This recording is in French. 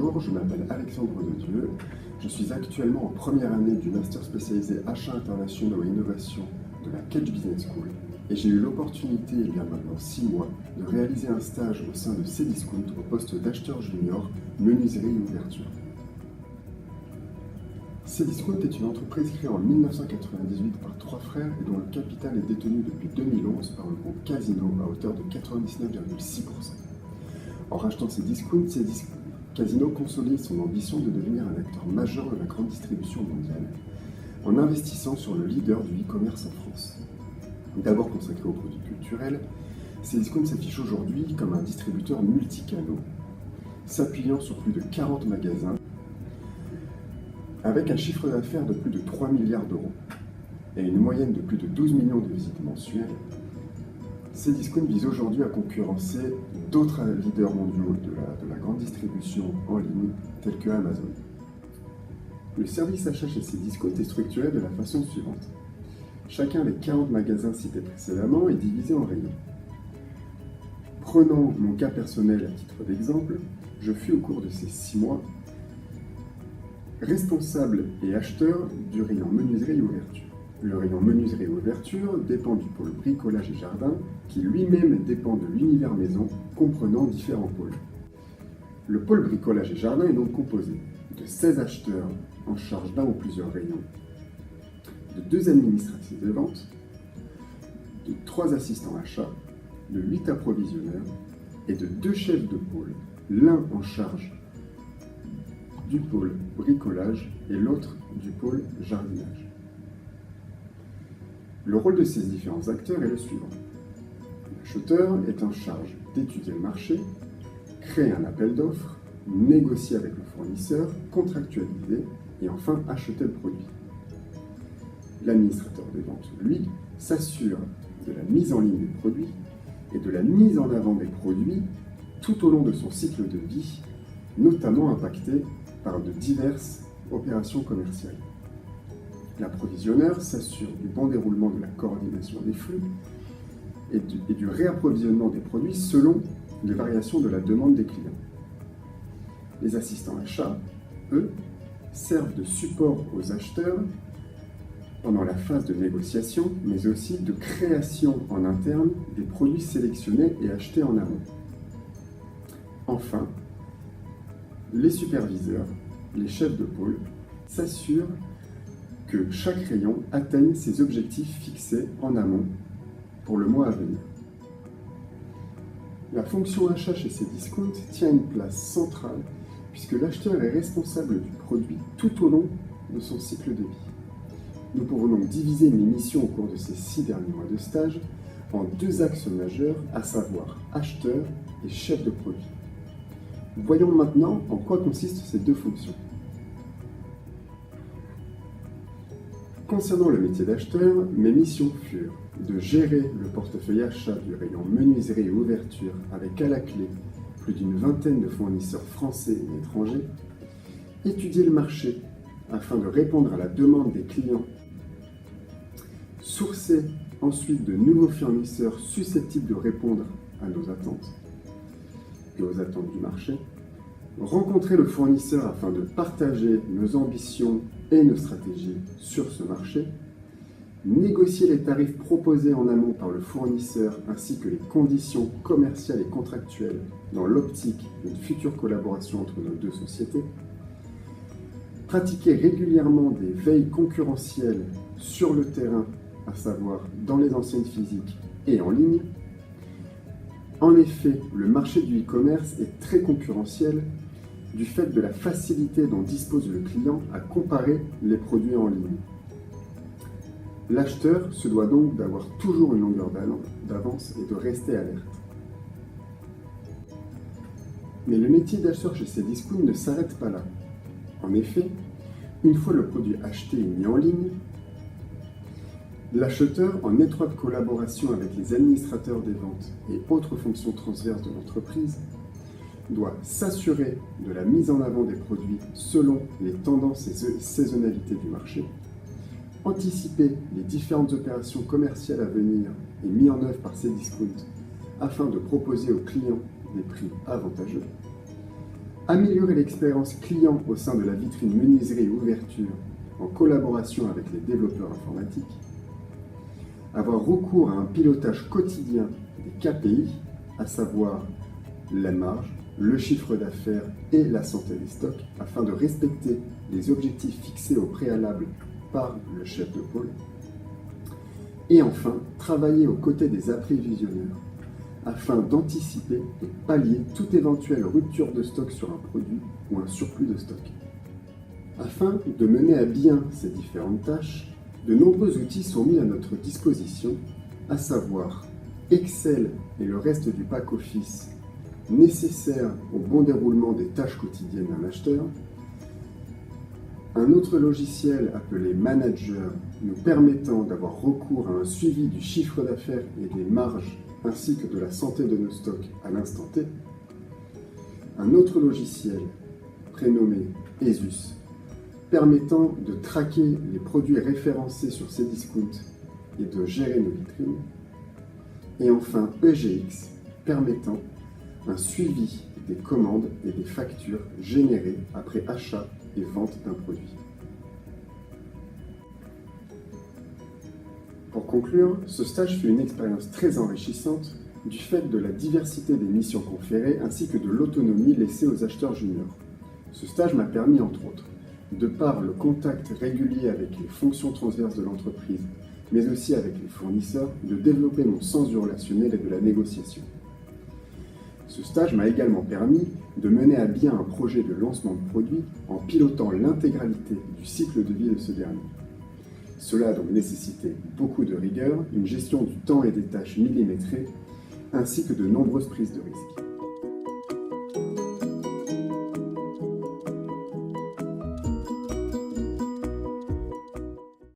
Bonjour, je m'appelle Alexandre Dedieu. Je suis actuellement en première année du master spécialisé achats internationaux et innovation de la Kedge Business School et j'ai eu l'opportunité, il y a maintenant 6 mois, de réaliser un stage au sein de Cdiscount au poste d'acheteur junior, menuiserie et ouverture. Cdiscount est une entreprise créée en 1998 par 3 frères et dont le capital est détenu depuis 2011 par le groupe Casino à hauteur de 99,6%. En rachetant Cdiscount, Casino consolide son ambition de devenir un acteur majeur de la grande distribution mondiale en investissant sur le leader du e-commerce en France. D'abord consacré aux produits culturels, Cdiscount s'affiche aujourd'hui comme un distributeur multicanaux, s'appuyant sur plus de 40 magasins, avec un chiffre d'affaires de plus de 3 milliards d'euros et une moyenne de plus de 12 millions de visites mensuelles. Cdiscount vise aujourd'hui à concurrencer d'autres leaders mondiaux de la grande distribution en ligne, tels que Amazon. Le service achat chez Cdiscount est structuré de la façon suivante. Chacun des 40 magasins cités précédemment est divisé en rayons. Prenons mon cas personnel à titre d'exemple, je fus au cours de ces 6 mois responsable et acheteur du rayon menuiserie et ouverture. Le rayon menuiserie et ouverture dépend du pôle bricolage et jardin, qui lui-même dépend de l'univers maison, comprenant différents pôles. Le pôle bricolage et jardin est donc composé de 16 acheteurs en charge d'un ou plusieurs rayons, de 2 administratifs de vente, de 3 assistants achats, de 8 approvisionneurs et de 2 chefs de pôle, l'un en charge du pôle bricolage et l'autre du pôle jardinage. Le rôle de ces différents acteurs est le suivant. L'acheteur est en charge d'étudier le marché, créer un appel d'offres, négocier avec le fournisseur, contractualiser et enfin acheter le produit. L'administrateur des ventes, lui, s'assure de la mise en ligne des produits et de la mise en avant des produits tout au long de son cycle de vie, notamment impacté par de diverses opérations commerciales. L'approvisionneur s'assure du bon déroulement de la coordination des flux et du réapprovisionnement des produits selon les variations de la demande des clients. Les assistants achats, eux, servent de support aux acheteurs pendant la phase de négociation, mais aussi de création en interne des produits sélectionnés et achetés en amont. Enfin, les superviseurs, les chefs de pôle, s'assurent que chaque rayon atteigne ses objectifs fixés en amont pour le mois à venir. La fonction achat chez Cdiscount tient une place centrale puisque l'acheteur est responsable du produit tout au long de son cycle de vie. Nous pouvons donc diviser mes missions au cours de ces 6 derniers mois de stage en 2 axes majeurs, à savoir acheteur et chef de produit. Voyons maintenant en quoi consistent ces 2 fonctions. Concernant le métier d'acheteur, mes missions furent de gérer le portefeuille achat du rayon menuiserie et ouverture avec à la clé plus d'une vingtaine de fournisseurs français et étrangers, étudier le marché afin de répondre à la demande des clients, sourcer ensuite de nouveaux fournisseurs susceptibles de répondre à nos attentes et aux attentes du marché, rencontrer le fournisseur afin de partager nos ambitions et nos stratégies sur ce marché, négocier les tarifs proposés en amont par le fournisseur ainsi que les conditions commerciales et contractuelles dans l'optique d'une future collaboration entre nos 2 sociétés, pratiquer régulièrement des veilles concurrentielles sur le terrain, à savoir dans les enseignes physiques et en ligne. En effet, le marché du e-commerce est très concurrentiel du fait de la facilité dont dispose le client à comparer les produits en ligne. L'acheteur se doit donc d'avoir toujours une longueur d'avance et de rester alerte. Mais le métier d'acheteur chez Cdiscount ne s'arrête pas là. En effet, une fois le produit acheté et mis en ligne, l'acheteur, en étroite collaboration avec les administrateurs des ventes et autres fonctions transverses de l'entreprise, doit s'assurer de la mise en avant des produits selon les tendances et saisonnalités du marché, anticiper les différentes opérations commerciales à venir et mises en œuvre par Cdiscount afin de proposer aux clients des prix avantageux, améliorer l'expérience client au sein de la vitrine menuiserie et ouverture en collaboration avec les développeurs informatiques, avoir recours à un pilotage quotidien des KPI, à savoir la marge, le chiffre d'affaires et la santé des stocks, afin de respecter les objectifs fixés au préalable par le chef de pôle. Et enfin, travailler aux côtés des apprévisionneurs afin d'anticiper et pallier toute éventuelle rupture de stock sur un produit ou un surplus de stock. Afin de mener à bien ces différentes tâches, de nombreux outils sont mis à notre disposition, à savoir Excel et le reste du back-office nécessaires au bon déroulement des tâches quotidiennes d'un acheteur, un autre logiciel appelé Manager nous permettant d'avoir recours à un suivi du chiffre d'affaires et des marges ainsi que de la santé de nos stocks à l'instant T, un autre logiciel prénommé ESUS permettant de traquer les produits référencés sur Cdiscount et de gérer nos vitrines, et enfin EGX permettant un suivi des commandes et des factures générées après achat et vente d'un produit. Pour conclure, ce stage fut une expérience très enrichissante du fait de la diversité des missions conférées ainsi que de l'autonomie laissée aux acheteurs juniors. Ce stage m'a permis, entre autres, de par le contact régulier avec les fonctions transverses de l'entreprise, mais aussi avec les fournisseurs, de développer mon sens du relationnel et de la négociation. Ce stage m'a également permis de mener à bien un projet de lancement de produit en pilotant l'intégralité du cycle de vie de ce dernier. Cela a donc nécessité beaucoup de rigueur, une gestion du temps et des tâches millimétrées, ainsi que de nombreuses prises de risques.